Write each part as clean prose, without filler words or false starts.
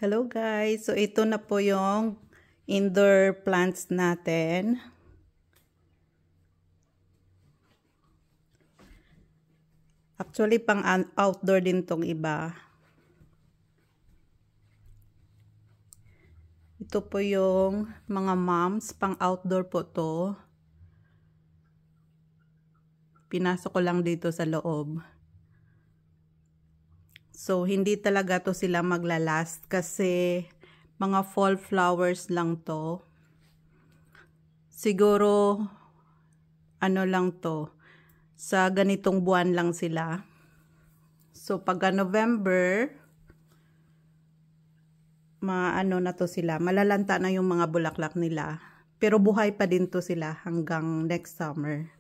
Hello guys! So ito na po yung indoor plants natin. Actually pang outdoor din tong iba. Ito po yung mga moms, pang outdoor po to. Pinasok ko lang dito sa loob. So hindi talaga to sila maglalast kasi mga fall flowers lang to. Siguro ano lang to, sa ganitong buwan lang sila. So pagka November, maano na to sila, malalanta na yung mga bulaklak nila. Pero buhay pa din to sila hanggang next summer.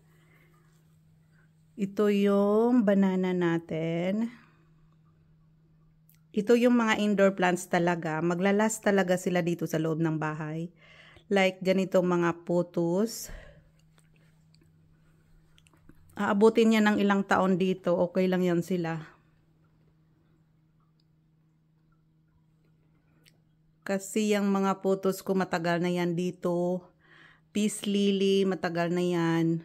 Ito yung banana natin. Ito yung mga indoor plants talaga. Maglalast talaga sila dito sa loob ng bahay. Like ganitong mga putus. Aabutin niya ng ilang taon dito. Okay lang yan sila. Kasi yung mga putus ko matagal na yan dito. Peace lily, matagal na yan.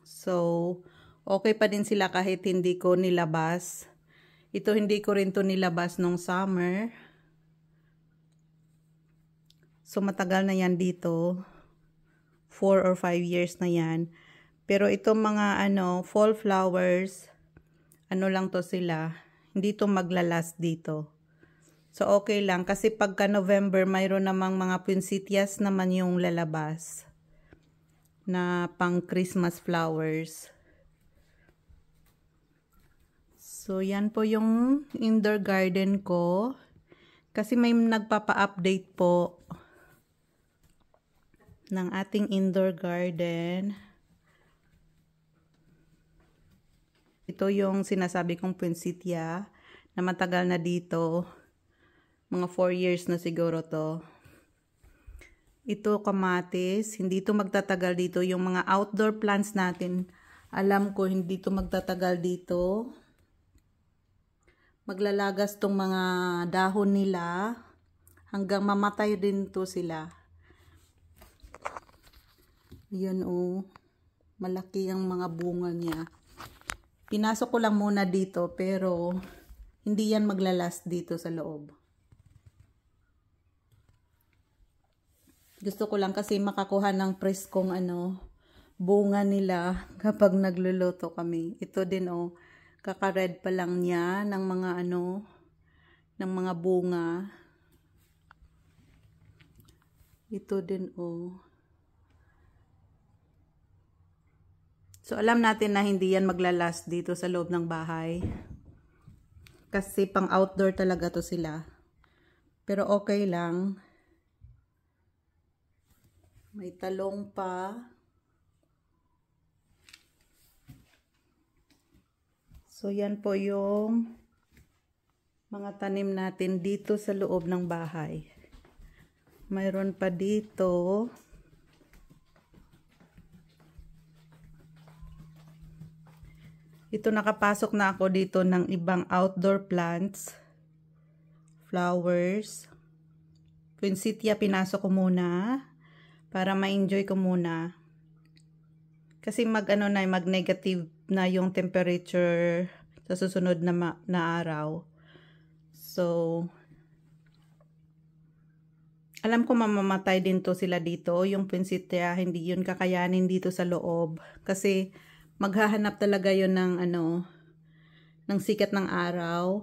So, okay pa din sila kahit hindi ko nilabas. Ito hindi ko rin to nilabas nung summer. So matagal na yan dito. 4 or 5 years na yan. Pero itong mga fall flowers, lang to sila. Hindi to maglalast dito. So okay lang kasi pagka November mayroon namang mga poinsettias naman yung lalabas na pang Christmas flowers. So, yan po yung indoor garden ko. Kasi may nagpapa-update po ng ating indoor garden. Ito yung sinasabi kong poinsettia na matagal na dito. Mga 4 years na siguro to. Ito kamatis. Hindi to magtatagal dito. Yung mga outdoor plants natin, alam ko hindi to magtatagal dito. Maglalagas tong mga dahon nila hanggang mamatay din to sila. Yan malaki ang mga bunga niya. Pinasok ko lang muna dito pero hindi yan maglalast dito sa loob. Gusto ko lang kasi makakuha ng preskong bunga nila kapag nagluluto kami. Ito din kaka-red pa lang niya ng mga ng mga bunga. Ito din So alam natin na hindi yan maglalast dito sa loob ng bahay. Kasi pang outdoor talaga to sila. Pero okay lang. May talong pa. So, yan po yung mga tanim natin dito sa loob ng bahay. Mayroon pa dito. Ito nakapasok na ako dito ng ibang outdoor plants. Flowers. Poinsettia pinasok ko muna para ma-enjoy ko muna. Kasi mag-negative na yung temperature sa susunod na araw. So, alam ko mamamatay din to sila dito. Yung poinsettia, hindi yun kakayanin dito sa loob. Kasi maghahanap talaga yun ng ng sikat ng araw.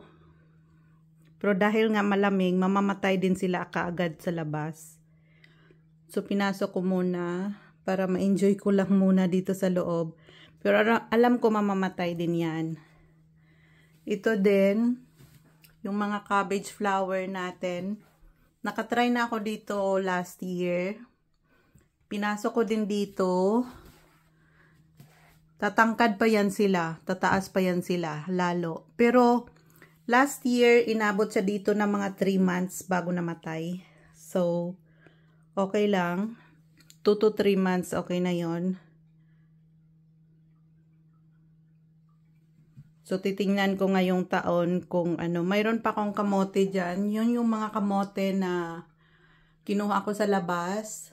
Pero dahil nga malamig, mamamatay din sila kaagad sa labas. So, pinasok ko muna para ma-enjoy ko lang muna dito sa loob. Pero alam ko mamamatay din yan. Ito din, yung mga cabbage flower natin. Nakatry na ako dito last year. Pinasok ko din dito. Tatangkad pa yan sila. Tataas pa yan sila, lalo. Pero, last year, inabot siya dito ng mga 3 months bago namatay. So, okay lang. 2 to 3 months, okay na yon. So, titingnan ko ngayong taon kung ano. Mayroon pa akong kamote dyan. Yun yung mga kamote na kinuha ko sa labas.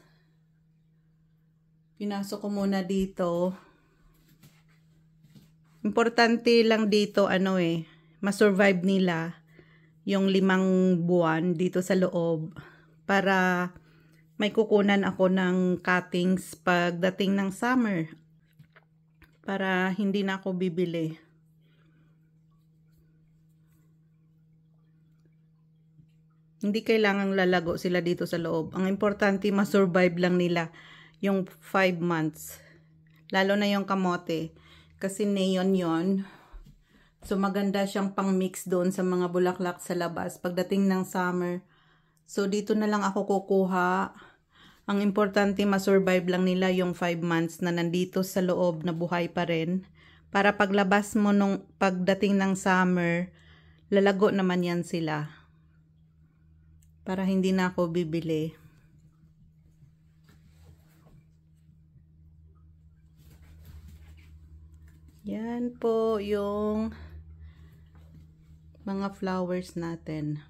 Pinasok ko muna dito. Importante lang dito, ma-survive nila yung 5 buwan dito sa loob. Para may kukunan ako ng cuttings pagdating ng summer. Para hindi na ako bibili. Hindi kailangang lalago sila dito sa loob. Ang importante, ma-survive lang nila yung 5 months. Lalo na yung kamote. Kasi neon yon. So, maganda siyang pang-mix doon sa mga bulaklak sa labas pagdating ng summer. So, dito na lang ako kukuha. Ang importante, ma-survive lang nila yung 5 months na nandito sa loob na buhay pa rin. Para paglabas mo nung pagdating ng summer, lalago naman yan sila. Para hindi na ako bibili. Yan po yung mga flowers natin.